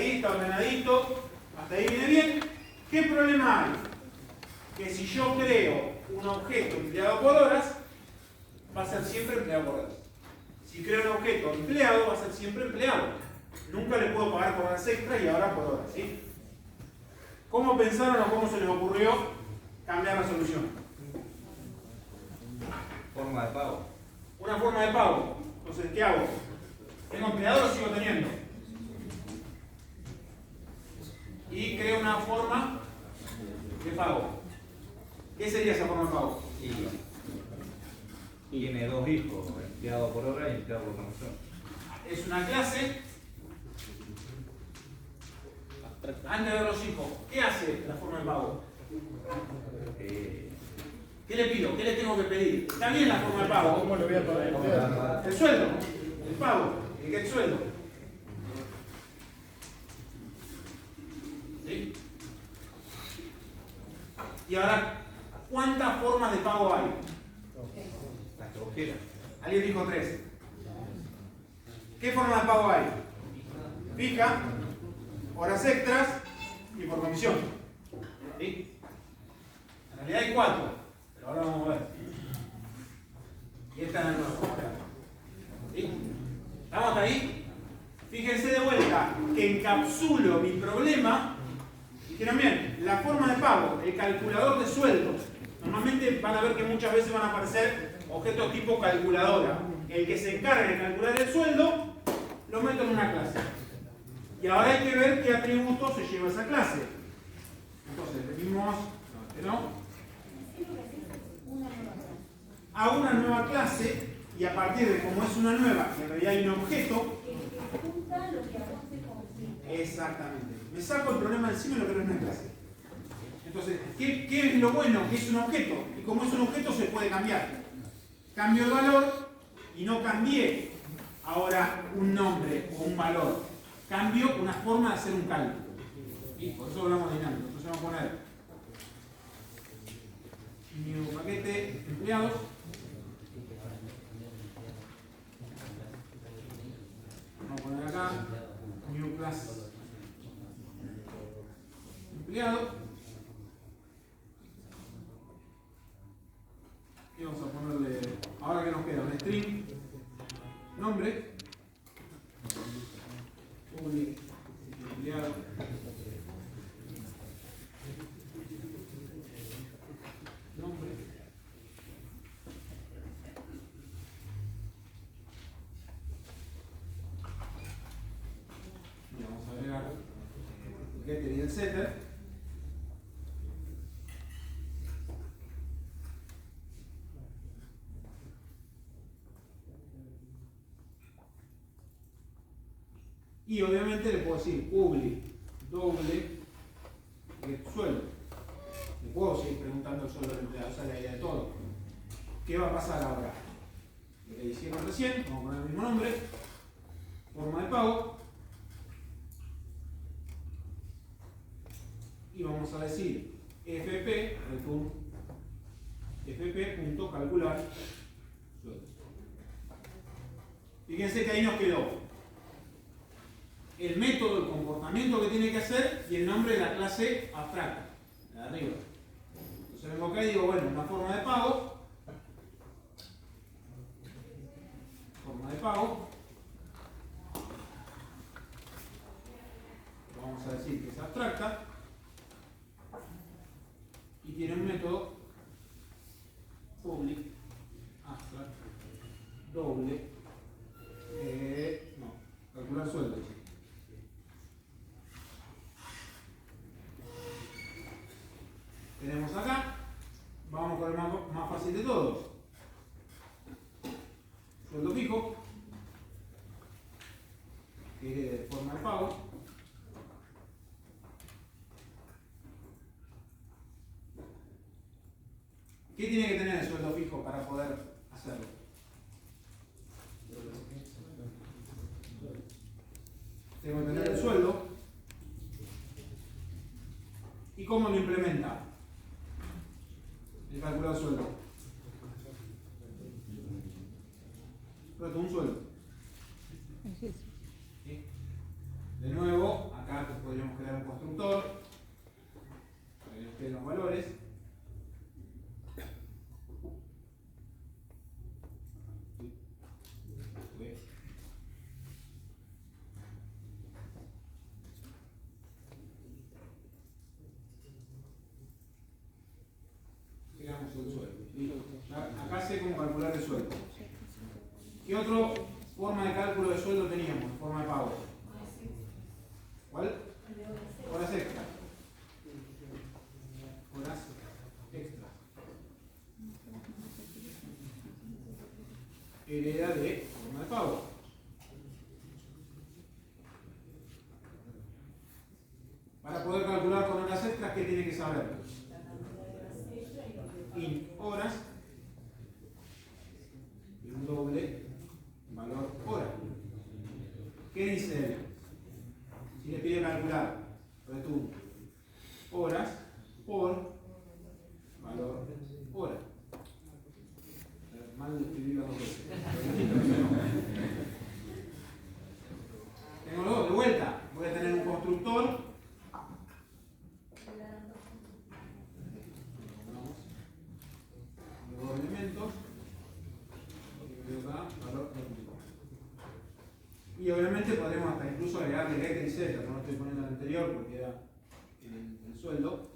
ahí está ordenadito, hasta ahí viene bien. ¿Qué problema hay? Que si yo creo un objeto empleado por horas, va a ser siempre empleado por horas. Si creo un objeto empleado, va a ser siempre empleado. Nunca le puedo pagar por horas extras y ahora por horas, ¿sí? ¿Cómo pensaron o cómo se les ocurrió cambiar la solución? Forma de pago. Una forma de pago. Entonces, ¿qué hago? ¿Tengo empleado o lo sigo teniendo? Y creo una forma de pago. ¿Qué sería esa forma de pago? Y tiene dos hijos, empleado por hora y empleado por comisión. Es una clase. Antes de los hijos, ¿qué hace la forma de pago? ¿Qué le pido? ¿Qué le tengo que pedir? Está bien la forma de pago. ¿Cómo le voy a pagar? El sueldo, el pago, el sueldo. ¿Sí? Y ahora, ¿cuántas formas de pago hay? Las que vos quieras. Alguien dijo 3. ¿Qué forma de pago hay? Fija, horas extras y por comisión. ¿Sí? En realidad hay 4, pero ahora vamos a ver. Y esta es la nueva. ¿Sí? ¿Estamos hasta ahí? Fíjense de vuelta que encapsulo mi problema. Dijeron bien, la forma de pago, el calculador de sueldos. Normalmente van a ver que muchas veces van a aparecer objetos tipo calculadora. El que se encarga de calcular el sueldo, lo meto en una clase. Y ahora hay que ver qué atributos se lleva esa clase. Entonces, venimos, ¿no? A una nueva clase, y a partir de como es una nueva, y en realidad hay un objeto, exactamente. Me saco el problema de encima y lo creo en una clase. Entonces, ¿qué es lo bueno? Que es un objeto. Y como es un objeto se puede cambiar. Cambio el valor y no cambié ahora un nombre o un valor. Cambio una forma de hacer un cálculo. Y por eso hablamos de dinámico. Entonces vamos a poner new paquete empleados. Vamos a poner acá new class empleado. Y vamos a ponerle, ahora que nos queda, un string, nombre, public empleado, nombre, y vamos a agregar el getter y el setter. Y obviamente le puedo decir public doble get sueldo. Le puedo seguir preguntando el sueldo del empleado, esa es la idea de todo. ¿Qué va a pasar ahora? Lo que hicieron recién, vamos a poner el mismo nombre, forma de pago, y vamos a decir fp, return fp.calcular sueldo. Fíjense que ahí nos quedó el método, el comportamiento que tiene que hacer y el nombre de la clase abstracta, la de arriba. Entonces vengo acá y digo, bueno, una forma de pago, vamos a decir que es abstracta y tiene un método public abstract doble calcular sueldo. Tenemos acá, vamos con el más fácil de todos. Sueldo fijo, que es forma de pago. ¿Qué tiene que tener el sueldo fijo para poder hacerlo? Tengo que tener el sueldo. ¿Y cómo lo implementa? El calculador de sueldo. Pero un sueldo. ¿Sí? De nuevo, acá el constructor, para que nos queden los valores. Llegamos al sueldo. Acá sé cómo calcular el sueldo. ¿Qué otra forma de cálculo de sueldo teníamos? Forma de pago. ¿Cuál? Horas extras. Horas extras. Hereda de forma de pago. Para poder calcular con horas extras, ¿qué tiene que saber? In horas y un doble valor hora. ¿Qué dice él? Si le pide calcular return horas por valor hora. Mal escribirlo dos veces. Tengo los dos de vuelta. Voy a tener un constructor. Dos elementos. Y obviamente podremos hasta incluso agregar directa y z, no estoy poniendo el anterior porque era el sueldo.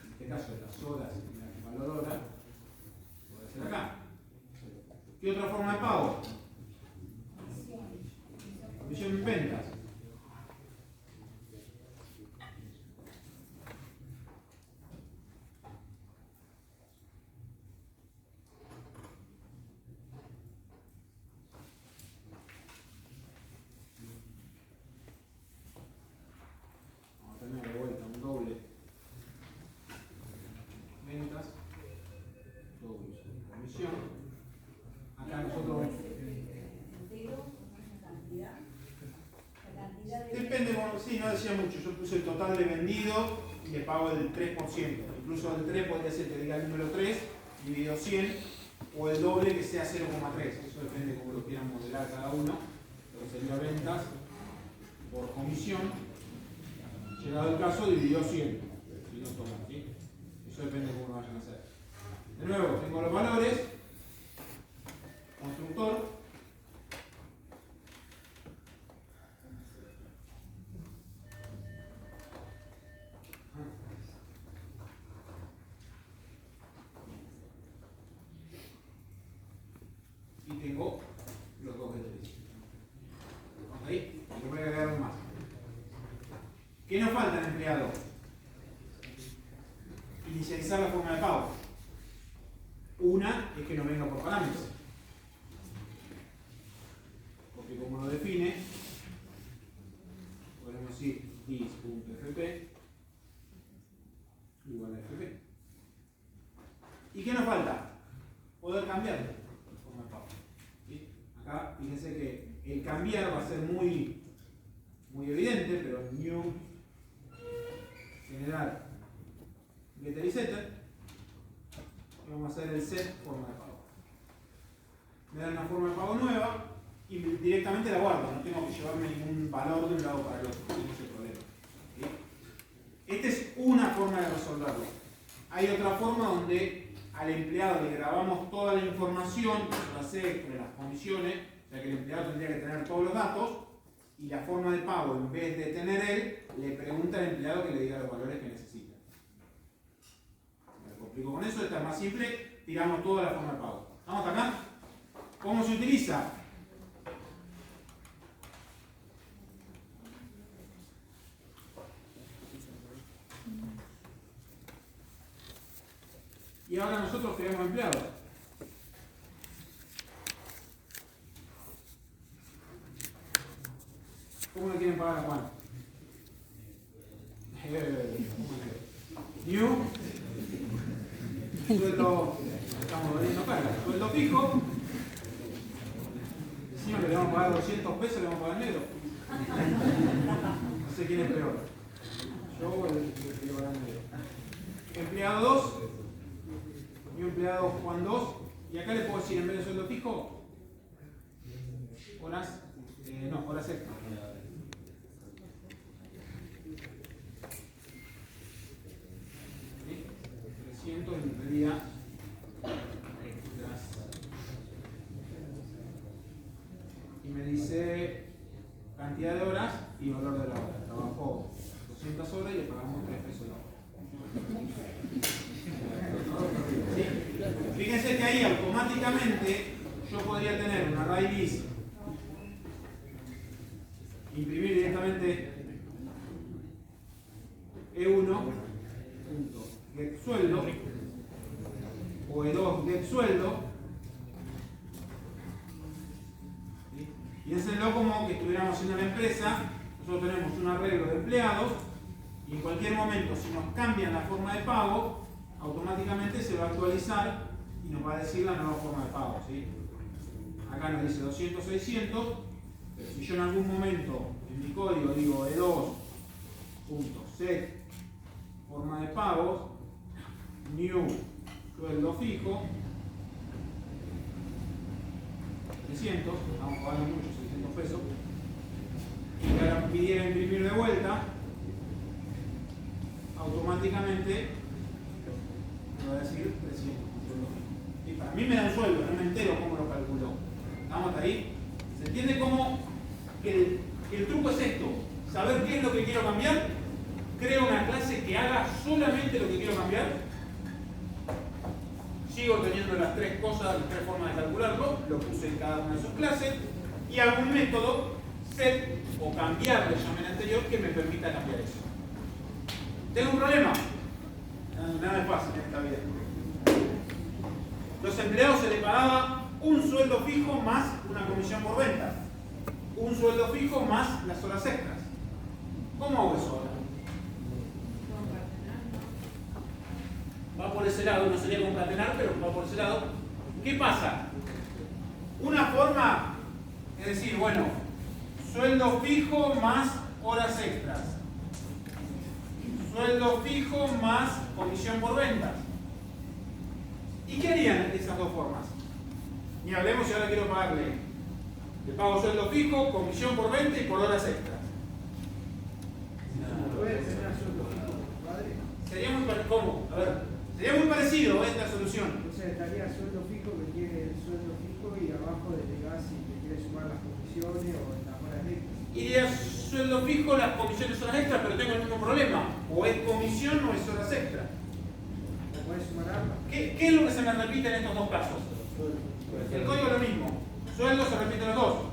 En este caso las horas y el valor hora. Puede ser acá. ¿Qué otra forma de pago? Comisión en ventas. Acá nosotros depende, bueno, sí, no decía mucho. Yo puse el total de vendido y le pago del 3%. Incluso el 3 podría ser que diga el número 3 dividido 100 o el doble que sea 0,3. Eso depende cómo lo quieran modelar cada uno. Pero sería ventas por comisión. Llegado el caso, dividido 100. Si no toman, ¿sí? Eso depende de cómo lo vayan a hacer. De nuevo, tengo los valores. Constructor. Y tengo los dos beneficios. ¿Ok? Y voy a agregar un más. ¿Qué nos falta al empleado? Inicializar la forma de pago. Una es que no venga por parámetros. Porque como lo define, podemos decir dis.fp igual a fp. ¿Y qué nos falta? Poder cambiarlo de forma de pago. ¿Sí? Acá fíjense que el cambiar va a ser muy evidente, pero new generar getter y setter, y vamos a hacer el set forma de pago. Me da una forma de pago nueva y directamente la guardo, no tengo que llevarme ningún valor de un lado para el otro, no es el problema. ¿Sí? Esta es una forma de resolverlo. Hay otra forma donde al empleado le grabamos toda la información, las extras, las comisiones, o sea que el empleado tendría que tener todos los datos, y la forma de pago, en vez de tener él, le pregunta al empleado que le diga los valores que necesita. ¿Me complico con eso? Esta es más simple, tiramos toda la forma de pago. ¿Vamos hasta acá? ¿Cómo se utiliza? Y ahora nosotros creamos empleados. ¿Cómo le quieren pagar a Juan? New. Sueldo. Estamos vendiendo carga. Sueldo fijo. Encima que le vamos a pagar 200 pesos, le vamos a pagar negro. No sé quién es peor. Yo o el que le pagan negro. Empleado 2. New empleado Juan 2. Y acá le puedo decir en vez de sueldo fijo, horas. No, horas extras. cantidad de horas y valor de la hora. Trabajó 200 horas y le pagamos 3 pesos la hora. ¿Sí? Fíjense que ahí automáticamente yo podría tener una array list, imprimir directamente E1.getSueldo o E2.getSueldo. Piénsenlo como que estuviéramos haciendo la empresa. Nosotros tenemos un arreglo de empleados y en cualquier momento, si nos cambian la forma de pago, automáticamente se va a actualizar y nos va a decir la nueva forma de pago, ¿sí? Acá nos dice 200, 600, pero si yo en algún momento en mi código digo E2.set forma de pagos, new sueldo fijo, 300, estamos pagando mucho, 600 pesos, y que ahora pidiera imprimir de vuelta, automáticamente me va a decir 300. Y para mí me da un sueldo, no me entero cómo lo calculó. ¿Estamos hasta ahí? ¿Se entiende cómo el truco es esto? Saber qué es lo que quiero cambiar. Creo una clase que haga solamente lo que quiero cambiar. Sigo teniendo las tres cosas, las tres formas de calcularlo, lo puse en cada una de sus clases, y hago un método set o cambiar de llamé anterior que me permita cambiar eso. ¿Tengo un problema? Nada es fácil en esta vida. Los empleados se les pagaba un sueldo fijo más una comisión por venta. Un sueldo fijo más las horas extras. ¿Cómo hago eso ahora? Va por ese lado, no sería concatenar, pero va por ese lado. ¿Qué pasa? Una forma es decir, bueno, sueldo fijo más horas extras. Sueldo fijo más comisión por ventas. ¿Y qué harían esas dos formas? Ni hablemos si ahora quiero pagarle. Le pago sueldo fijo, comisión por venta y por horas extras. Sería muy parecido. ¿Cómo? A ver. Sería muy parecido esta solución. O sea, estaría sueldo fijo que tiene el sueldo fijo y abajo delegás si te quiere sumar las comisiones o las horas extras. Iría sueldo fijo, las comisiones horas extras, pero tengo el mismo problema. O es comisión o es horas extras. ¿O podés sumar ambas? ¿Qué es lo que se me repite en estos dos casos? El código es lo mismo. Sueldo se repite los dos.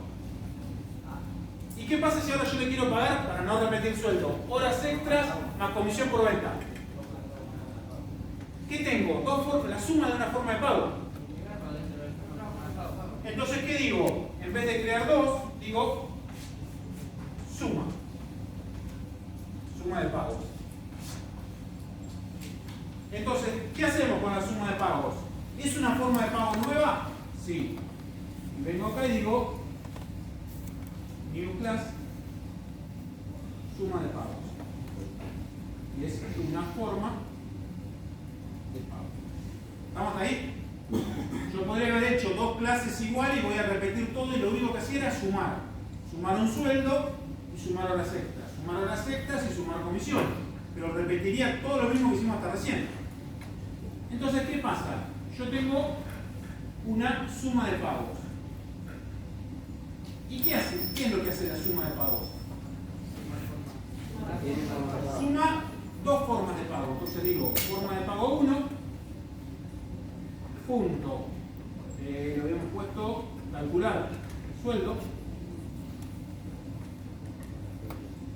¿Y qué pasa si ahora yo le quiero pagar, para no repetir sueldo, horas extras más comisión por venta? ¿Qué tengo? Dos formas, la suma de una forma de pago. Entonces, ¿qué digo? En vez de crear dos, digo suma. Suma de pagos. Entonces, ¿qué hacemos con la suma de pagos? ¿Es una forma de pago nueva? Sí. Y vengo acá y digo new class suma de pagos. Y es una forma de pago. ¿Estamos ahí? Yo podría haber hecho dos clases iguales y voy a repetir todo y lo único que hacía era sumar. Sumar un sueldo y sumar horas extras. Sumar horas extras y sumar comisión. Pero repetiría todo lo mismo que hicimos hasta recién. Entonces, ¿qué pasa? Yo tengo una suma de pagos. ¿Y qué hace? ¿Qué es lo que hace la suma de pagos? Suma dos formas de pago. Entonces digo, forma de pago 1, punto, lo habíamos puesto, calcular sueldo,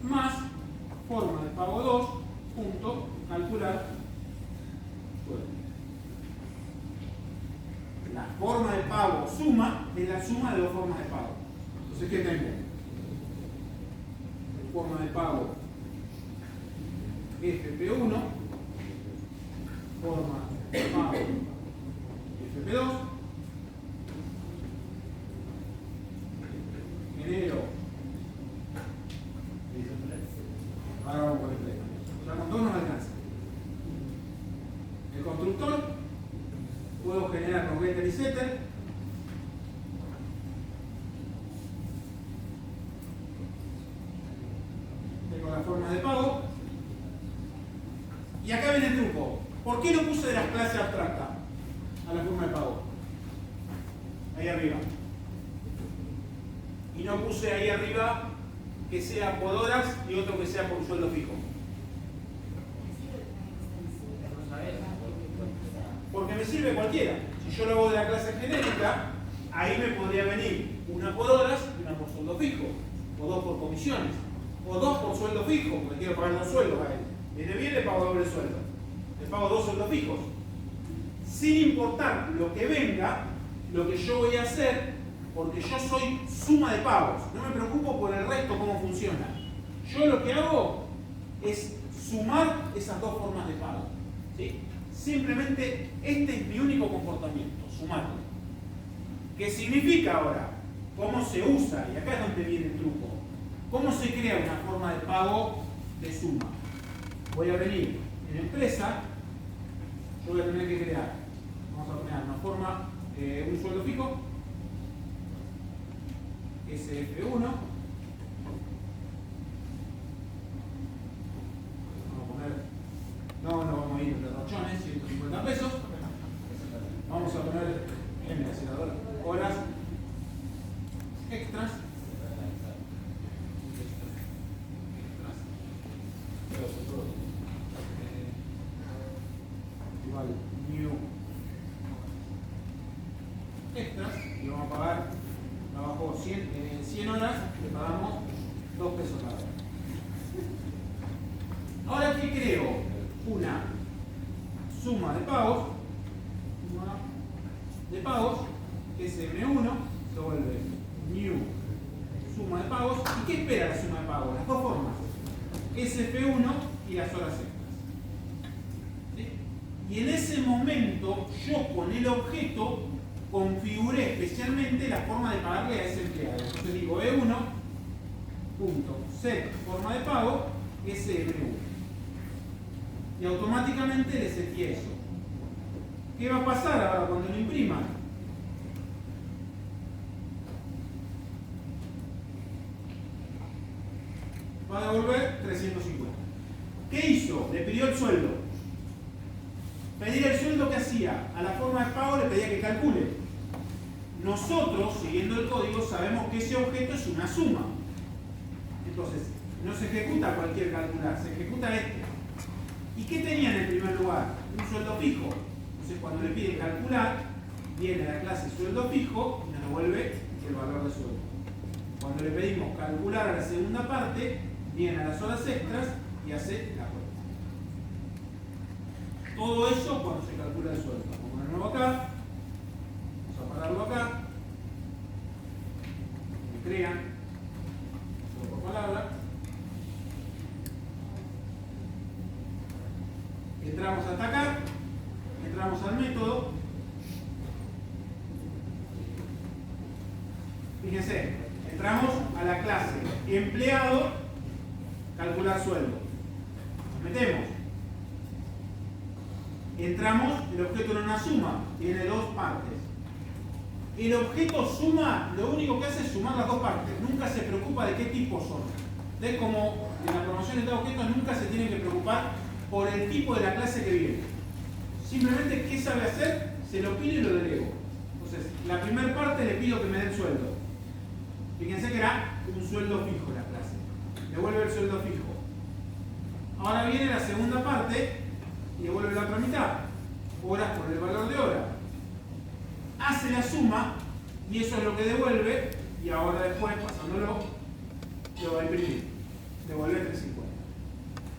más forma de pago 2, punto, calcular sueldo. La forma de pago suma es la suma de dos formas de pago. Entonces, ¿qué tengo? Forma de pago FP1, forma de pago FP2, genero, ahora vamos con el 3, ya con 2 no me alcanza. El constructor, puedo generar con getter y setter. Tengo las formas de pago. Y acá viene el truco. ¿Por qué no puse de las clases abstractas a la forma de pago? Ahí arriba. Y no puse ahí arriba que sea por horas y otro que sea por un sueldo fijo? Porque me sirve cualquiera. Si yo lo hago de la clase genérica, ahí me podría venir una por horas y una por sueldo fijo, o dos por comisiones, o dos por sueldo fijo, porque quiero pagar dos sueldos a él. Viene bien, le pago doble sueldo. Le pago dos sueldos fijos. Sin importar lo que venga, lo que yo voy a hacer, porque yo soy suma de pagos, no me preocupo por el resto cómo funciona. Yo lo que hago es sumar esas dos formas de pago. ¿Sí? Simplemente este es mi único comportamiento, sumarlo. ¿Qué significa ahora? ¿Cómo se usa? Y acá es donde viene el truco. ¿Cómo se crea una forma de pago de suma? Voy a venir en empresa, yo voy a tener que crear, vamos a crear una forma, un sueldo fijo, SF1, vamos a poner, no vamos a ir de rochones, 150 pesos, vamos a poner en la senadora horas extras, igual new extras, y vamos a pagar abajo 100 horas, le pagamos 2 pesos la hora. Ahora que creo una suma de pagos, que es M1, se vuelve new suma de pagos. ¿Y qué espera la suma de pagos? Las dos formas, SF1 y las horas extras. ¿Sí? Y en ese momento yo con el objeto configuré especialmente la forma de pagarle a ese empleado. Entonces digo E1, punto, set forma de pago, SM1. Y automáticamente le seteé eso. ¿Qué va a pasar ahora cuando lo impriman? Va a devolver 350. ¿Qué hizo? Le pidió el sueldo. Pedir el sueldo que hacía a la forma de pago le pedía que calcule. Nosotros, siguiendo el código, sabemos que ese objeto es una suma. Entonces, no se ejecuta cualquier calcular, se ejecuta este. ¿Y qué tenía en el primer lugar? Un sueldo fijo. Entonces, cuando le piden calcular, viene a la clase sueldo fijo y nos devuelve el valor de sueldo. Cuando le pedimos calcular a la segunda parte, viene a las horas extras y hace la cuenta. Todo eso cuando se calcula el sueldo. Vamos a ponerlo acá. Vamos a pararlo acá. Me crean. Solo por palabra. Entramos hasta acá. Entramos al método. Fíjense, entramos a la clase empleado, calcular sueldo. Nos metemos. Entramos, el objeto era una suma, tiene dos partes. El objeto suma, lo único que hace es sumar las dos partes, nunca se preocupa de qué tipo son. Entonces, como en la programación de objetos nunca se tienen que preocupar por el tipo de la clase que viene. Simplemente, ¿qué sabe hacer? Se lo pido y lo delego. Entonces, la primera parte le pido que me dé el sueldo. Fíjense que era un sueldo fijo la clase. Devuelve el sueldo fijo. Ahora viene la segunda parte y devuelve la otra mitad. Horas por el valor de hora. Hace la suma y eso es lo que devuelve y ahora después, pasándolo, lo va a imprimir. Devuelve 350.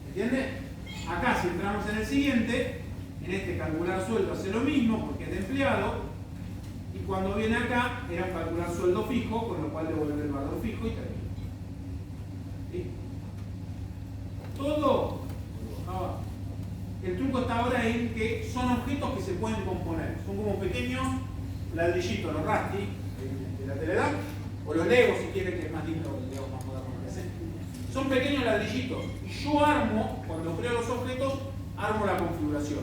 ¿Entiende? Acá si entramos en el siguiente, en este calcular sueldo hace lo mismo porque es de empleado. Y cuando viene acá, era calcular sueldo fijo, con lo cual devuelve el valor fijo y termina. ¿Sí? Todo. El truco está ahora en que son objetos que se pueden componer. Son como pequeños ladrillitos, los Rasty de la Teledad, o los Legos si quieren, que es más lindo, los Legos más modernos que hacen. Son pequeños ladrillitos. Y yo armo, cuando creo los objetos, armo la configuración.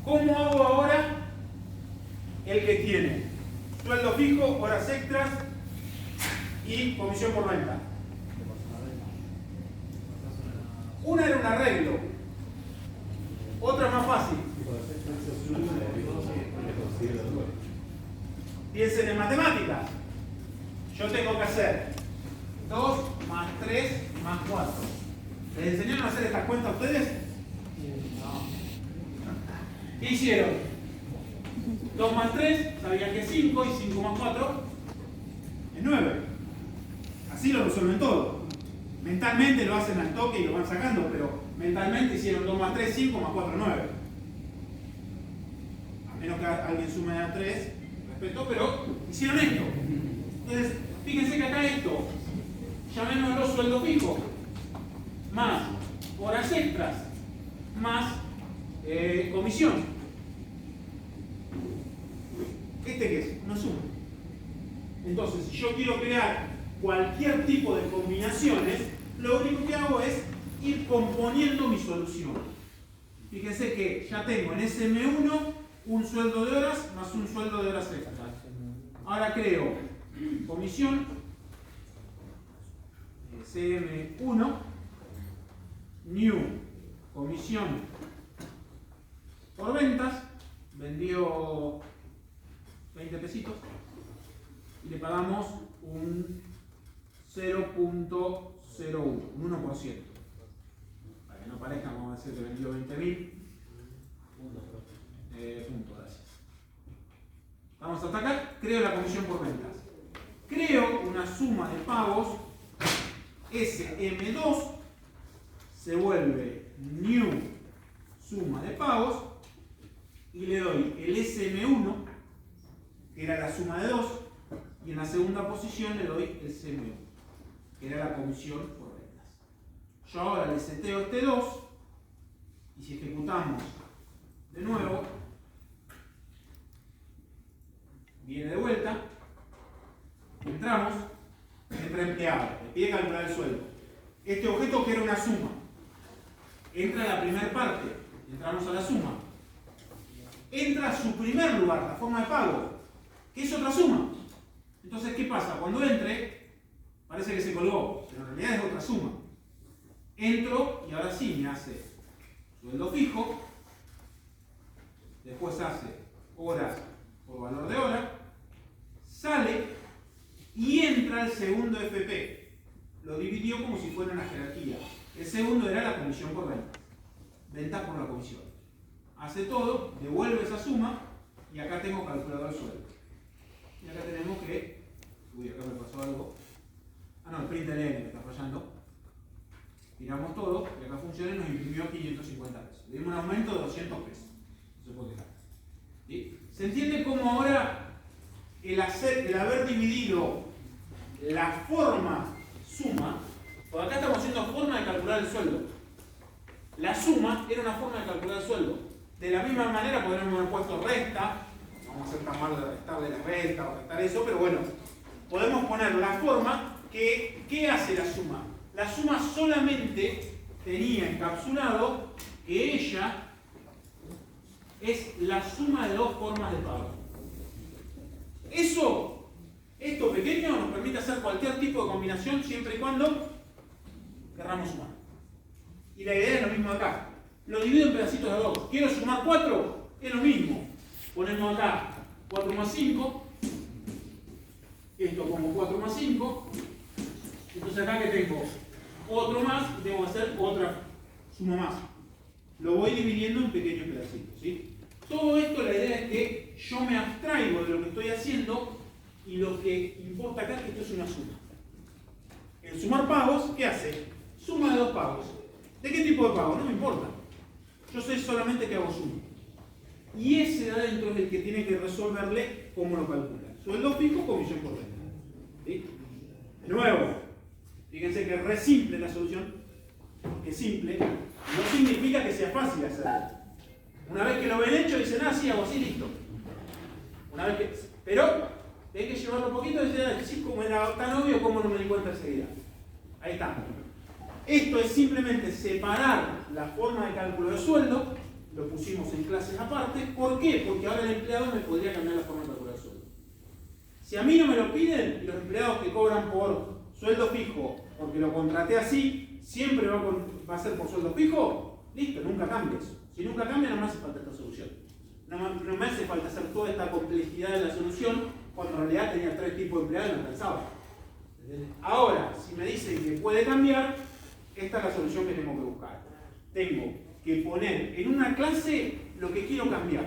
¿Cómo hago ahora el que tiene sueldo fijo, horas extras y comisión por venta? Una era un arreglo, otra es más fácil. Piensen en matemáticas. Yo tengo que hacer 2 más más 4. ¿Les enseñaron a hacer estas cuentas a ustedes? No. ¿Qué hicieron? 2 más 3, sabían que es 5, y 5 más 4 es 9. Así lo resuelven todo. Mentalmente lo hacen al toque y lo van sacando, pero mentalmente hicieron 2 más 3, 5 más 4, 9. A menos que alguien sume a 3, respeto, pero hicieron esto. Entonces, fíjense que acá esto, llamémoslo sueldo fijo, más horas extras, más comisión. ¿Este qué es? Una suma. Entonces, si yo quiero crear cualquier tipo de combinaciones, lo único que hago es ir componiendo mi solución. Fíjense que ya tengo en SM1 un sueldo de horas más un sueldo de horas extras. Ahora creo comisión, SM1, new, comisión por ventas, vendió 20 pesitos y le pagamos un 0.01, un 1%. Para que no parezca, vamos a decir que vendió 20.000. Punto, gracias. Vamos hasta acá, creo la comisión por ventas. Creo una suma de pagos, SM2 se vuelve new suma de pagos y le doy el SM1, que era la suma de 2, y en la segunda posición le doy el SM1, que era la comisión por ventas. Yo ahora le seteo este 2, y si ejecutamos de nuevo, viene de vuelta, entramos, entra empleado, le pide calcular el sueldo. Este objeto que era una suma, entra a la primera parte, entramos a la suma. Entra a su primer lugar, la forma de pago, que es otra suma. Entonces, ¿qué pasa? Cuando entre, parece que se colgó, pero en realidad es otra suma. Entro y ahora sí me hace sueldo fijo, después hace horas por valor de hora, sale y entra el segundo FP. Lo dividió como si fuera una jerarquía. El segundo era la comisión por ventas. Ventas por la comisión. Hace todo, devuelve esa suma y acá tengo calculador sueldo. Y acá tenemos que... Uy, acá me pasó algo. Ah, no, el print LN me está fallando. Tiramos todo y acá funciona y nos imprimió 550 pesos. Le dimos un aumento de 200 pesos. No se puede quejar. ¿Sí? ¿Se entiende cómo ahora el haber dividido la forma suma, porque acá estamos haciendo forma de calcular el sueldo? La suma era una forma de calcular el sueldo. De la misma manera podríamos haber puesto resta, no vamos a hacer tan mal de restarle la resta o restar eso, pero bueno, podemos poner la forma que, ¿qué hace la suma? La suma solamente tenía encapsulado que ella es la suma de dos formas de pago. Esto pequeño nos permite hacer cualquier tipo de combinación siempre y cuando querramos sumar. Y la idea es lo mismo acá. Lo divido en pedacitos de 2. ¿Quiero sumar 4? Es lo mismo. Ponemos acá 4 más 5. Esto como 4 más 5. Entonces acá que tengo otro más y tengo que hacer otra suma más. Lo voy dividiendo en pequeños pedacitos, ¿sí? Todo esto, la idea es que yo me abstraigo de lo que estoy haciendo y lo que importa acá es que esto es una suma. El sumar pagos, ¿qué hace? Suma de dos pagos. ¿De qué tipo de pago? No me importa. Yo sé solamente que hago suma. Y ese de adentro es el que tiene que resolverle cómo lo calcula. Sueldo fijo, comisión por venta. ¿Sí? De nuevo, fíjense que es re simple la solución. Que simple no significa que sea fácil hacerlo. Una vez que lo ven hecho, dicen, ah, sí, hago así, listo. Una vez que... Pero hay que llevarlo un poquito y decir, sí, como era tan obvio, ¿cómo no me di cuenta enseguida? Ahí está. Esto es simplemente separar la forma de cálculo de sueldo, lo pusimos en clases aparte. ¿Por qué? Porque ahora el empleado me podría cambiar la forma de calcular el sueldo. Si a mí no me lo piden, y los empleados que cobran por sueldo fijo, porque lo contraté así, siempre va a ser por sueldo fijo, listo, nunca cambies. Si nunca cambia, no me hace falta esta solución. No me hace falta hacer toda esta complejidad de la solución, cuando en realidad tenía 3 tipos de empleados y no alcanzaba. Ahora, si me dicen que puede cambiar, esta es la solución que tengo que buscar. Tengo que poner en una clase lo que quiero cambiar.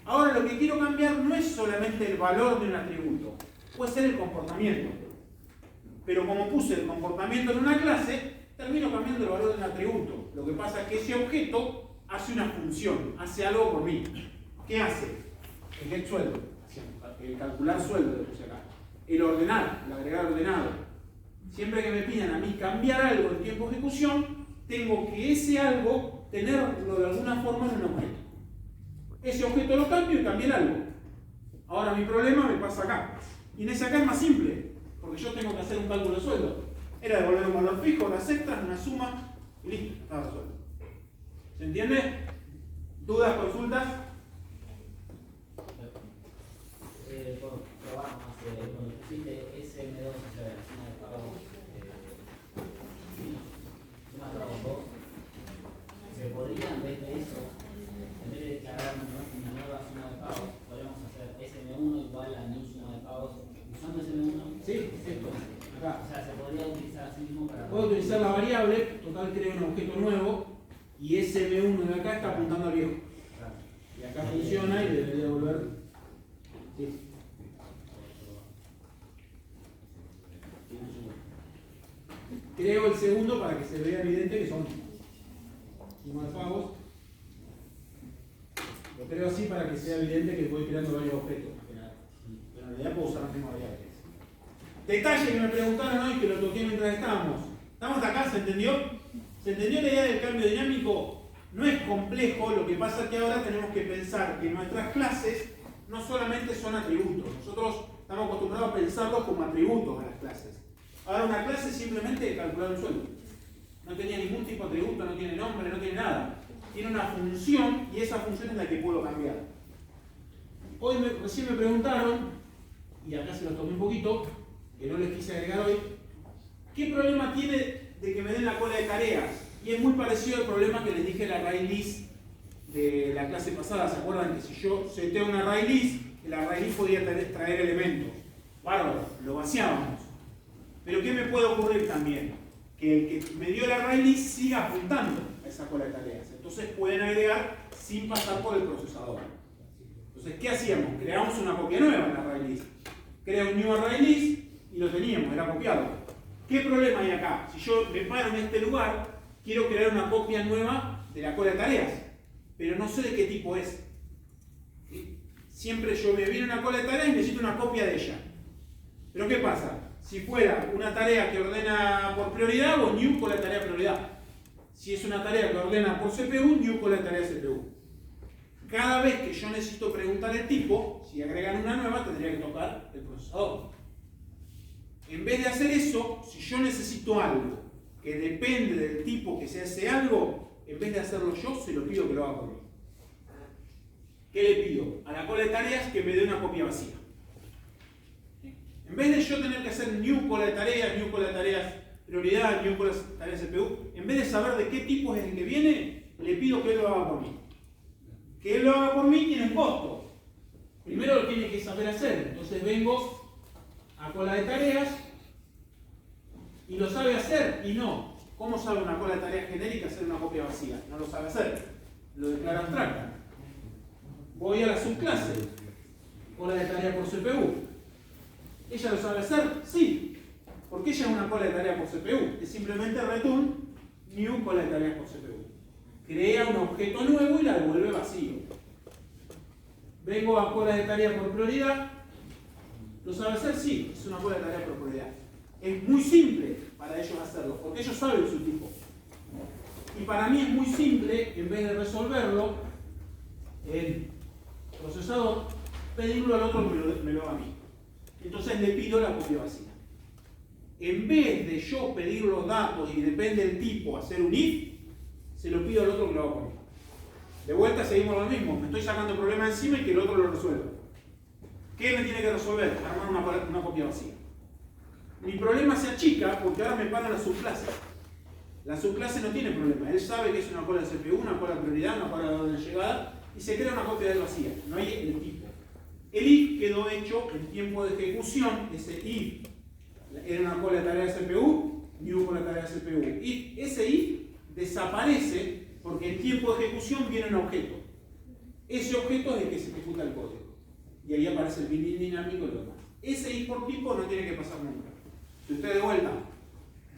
Ahora lo que quiero cambiar no es solamente el valor de un atributo, puede ser el comportamiento. Pero como puse el comportamiento en una clase, termino cambiando el valor de un atributo. Lo que pasa es que ese objeto hace una función, hace algo por mí. ¿Qué hace? El get sueldo, el calcular sueldo, le puse acá. El ordenar, el agregar ordenado. Siempre que me pidan a mí cambiar algo en tiempo de ejecución, tengo que ese algo tenerlo de alguna forma en un objeto. Ese objeto lo cambio y cambio el algo. Ahora mi problema me pasa acá. Y en ese acá es más simple, porque yo tengo que hacer un cálculo de sueldo. Era devolver un valor fijo, horas extras, una suma, y listo, estaba resuelto. ¿Se entiende? ¿Dudas, consultas? Por probar más, cuando pusiste SM2, o sea, la suma de pagos, suma de pagos 2, se podría, en vez de eso, en vez de declarar una nueva suma de pagos, podríamos hacer SM1 igual a new suma de pagos, usando SM1. Sí, esto, acá. O sea, se podría utilizar así mismo para... Puedo utilizar la variable, total creo un objeto nuevo, y SM1 de acá está apuntando al viejo. Y acá funciona y debería devolver. Sí. Creo el segundo para que se vea evidente que son suma de pagos. Lo creo así para que sea evidente que voy creando varios objetos. Pero en realidad puedo usar las mismas variables. Detalle que me preguntaron hoy, que lo toqué mientras estábamos. ¿Estamos acá? ¿Se entendió? ¿Se entendió la idea del cambio dinámico? No es complejo, lo que pasa es que ahora tenemos que pensar que nuestras clases no solamente son atributos. Nosotros estamos acostumbrados a pensarlos como atributos a las clases. Ahora una clase es simplemente calcular un sueldo. No tenía ningún tipo de atributo, no tiene nombre, no tiene nada. Tiene una función y esa función es la que puedo cambiar. Hoy recién me preguntaron, y acá se los tomé un poquito, que no les quise agregar hoy, ¿qué problema tiene de que me den la cola de tareas? Y es muy parecido al problema que les dije en la array list de la clase pasada. ¿Se acuerdan que si yo seteo una array list, el array list podía traer elementos? Bárbaro, lo vaciábamos. Pero ¿qué me puede ocurrir también? Que el que me dio el array list siga apuntando a esa cola de tareas. Entonces pueden agregar sin pasar por el procesador. Entonces, ¿qué hacíamos? Creamos una copia nueva en la array list. Crea un new array list y lo teníamos, era copiado. ¿Qué problema hay acá? Si yo me paro en este lugar, quiero crear una copia nueva de la cola de tareas, pero no sé de qué tipo es. ¿Sí? Siempre yo me viene una cola de tareas y necesito una copia de ella. Pero ¿qué pasa? Si fuera una tarea que ordena por prioridad, o new cola de tarea prioridad. Si es una tarea que ordena por CPU, new cola de tarea CPU. Cada vez que yo necesito preguntar el tipo, si agregan una nueva, tendría que tocar el procesador. En vez de hacer eso, si yo necesito algo que depende del tipo que se hace algo, en vez de hacerlo yo, se lo pido que lo haga por mí. ¿Qué le pido? A la cola de tareas que me dé una copia vacía. En vez de yo tener que hacer new cola de tareas prioridad, new cola de tareas CPU, en vez de saber de qué tipo es el que viene, le pido que él lo haga por mí. Que él lo haga por mí tiene un costo. Primero lo tiene que saber hacer. Entonces vengo a cola de tareas y lo sabe hacer y no. ¿Cómo sabe una cola de tareas genérica hacer una copia vacía? No lo sabe hacer. Lo declara abstracta. Voy a la subclase. Cola de tarea por CPU. ¿Ella lo sabe hacer? Sí. Porque ella es una cola de tarea por CPU. Es simplemente return new cola de tareas por CPU. Crea un objeto nuevo y la devuelve vacío. Vengo a cola de tarea por prioridad. ¿Lo sabe hacer? Sí. Es una cola de tarea por prioridad. Es muy simple para ellos hacerlo, porque ellos saben su tipo. Y para mí es muy simple, en vez de resolverlo el procesador, pedirlo al otro que me lo haga a mí. Entonces le pido la copia vacía. En vez de yo pedir los datos y depende del tipo hacer un if, se lo pido al otro que lo haga por mí. De vuelta seguimos lo mismo, me estoy sacando el problema encima y que el otro lo resuelva. ¿Qué me tiene que resolver? Armar una copia vacía. Mi problema se achica porque ahora me paran la subclase. La subclase no tiene problema, él sabe que es una cola de CPU, una cola de prioridad, una cola de orden de llegada y se crea una copia de él vacía, no hay el tipo. El if quedó hecho en tiempo de ejecución, ese if era una cola de tarea de CPU, new con la tarea CPU. Y ese if desaparece porque en tiempo de ejecución viene un objeto. Ese objeto es el que se ejecuta el código. Y ahí aparece el bin dinámico y lo demás. Ese if por tipo no tiene que pasar nunca. Si ustedes de vuelta,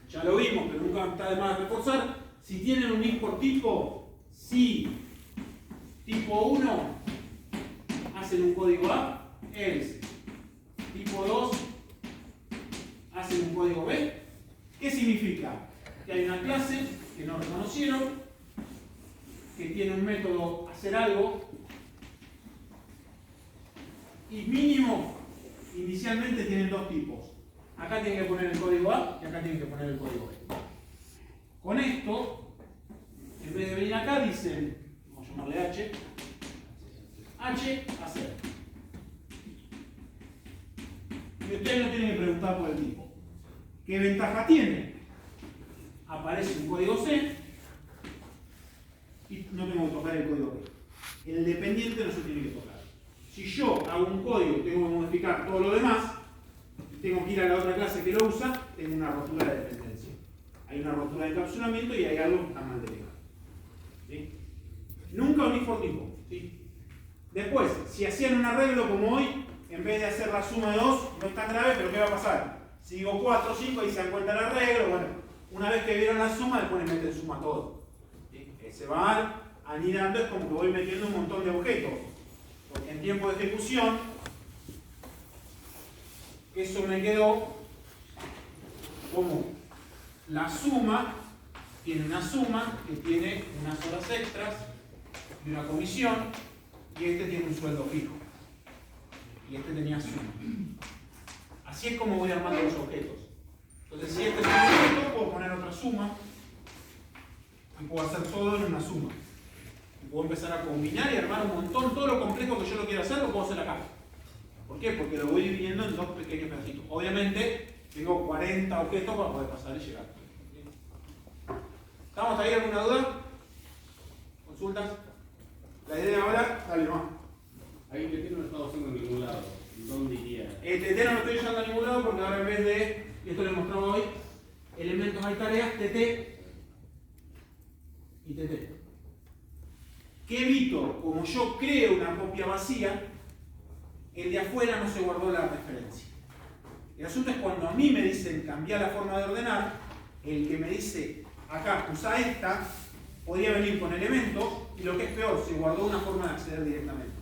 ya lo vimos, pero nunca está de más reforzar, si tienen un if por tipo, si tipo 1 hacen un código A, else. Tipo 2 hacen un código B. ¿Qué significa? Que hay una clase que no reconocieron, que tiene un método hacer algo, y mínimo, inicialmente tienen dos tipos. Acá tienen que poner el código A y acá tienen que poner el código B. Con esto, en vez de venir acá, dicen, vamos a llamarle H, hacer. Y ustedes no tienen que preguntar por el tipo. ¿Qué ventaja tiene? Aparece un código C y no tengo que tocar el código B. El dependiente no se tiene que tocar. Si yo hago un código y tengo que modificar todo lo demás, tengo que ir a la otra clase que lo usa, tengo una rotura de dependencia. Hay una rotura de encapsulamiento y hay algo que está mal delegado. ¿Sí? Nunca un if por tipo. ¿Sí? Después, si hacían un arreglo como hoy, en vez de hacer la suma de 2, no es tan grave, pero ¿qué va a pasar? Si digo 4 o 5 y se dan cuenta del arreglo, bueno, una vez que vieron la suma, después le meten suma todo. ¿Sí? Se van anidando, es como que voy metiendo un montón de objetos. Porque en tiempo de ejecución, eso me quedó como la suma, tiene una suma que tiene unas horas extras y una comisión, y este tiene un sueldo fijo. Y este tenía suma. Así es como voy armando los objetos. Entonces, si este es un objeto, puedo poner otra suma y puedo hacer todo en una suma. Y puedo empezar a combinar y armar un montón, todo lo complejo que yo lo quiera hacer, lo puedo hacer acá. ¿Por qué? Porque lo voy dividiendo en dos pequeños pedacitos. Obviamente, tengo 40 objetos para poder pasar y llegar. ¿Estamos ahí? ¿Alguna duda? ¿Consultas? La idea ahora, dale más. Ahí TT no lo estaba haciendo en ningún lado. ¿Dónde iría? TT no lo estoy llevando a ningún lado porque ahora en vez de, y esto lo he mostrado hoy, elementos hay tareas, TT y TT. ¿Qué evito? Como yo creo una copia vacía, el de afuera no se guardó la referencia. El asunto es cuando a mí me dicen cambiar la forma de ordenar, el que me dice acá usa esta, podría venir con elementos y lo que es peor, se guardó una forma de acceder directamente.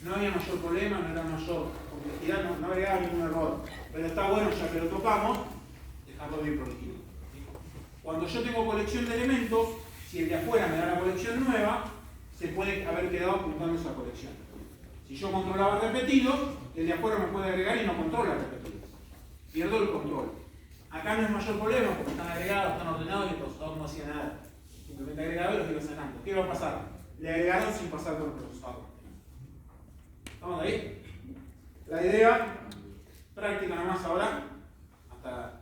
No había mayor problema, no era mayor complejidad, no agregaba ningún error. Pero está bueno, ya que lo tocamos, dejarlo bien protegido. Cuando yo tengo colección de elementos, si el de afuera me da la colección nueva, se puede haber quedado apuntando esa colección. Si yo controlaba repetidos, el de afuera me puede agregar y no controla repetidos. Pierdo el control. Acá no es mayor problema porque están agregados, están ordenados y el procesador no hacía nada. Simplemente agregaba y los iba sacando. ¿Qué va a pasar? Le agregaron sin pasar por el procesador. ¿Estamos ahí? La idea práctica nomás ahora, hasta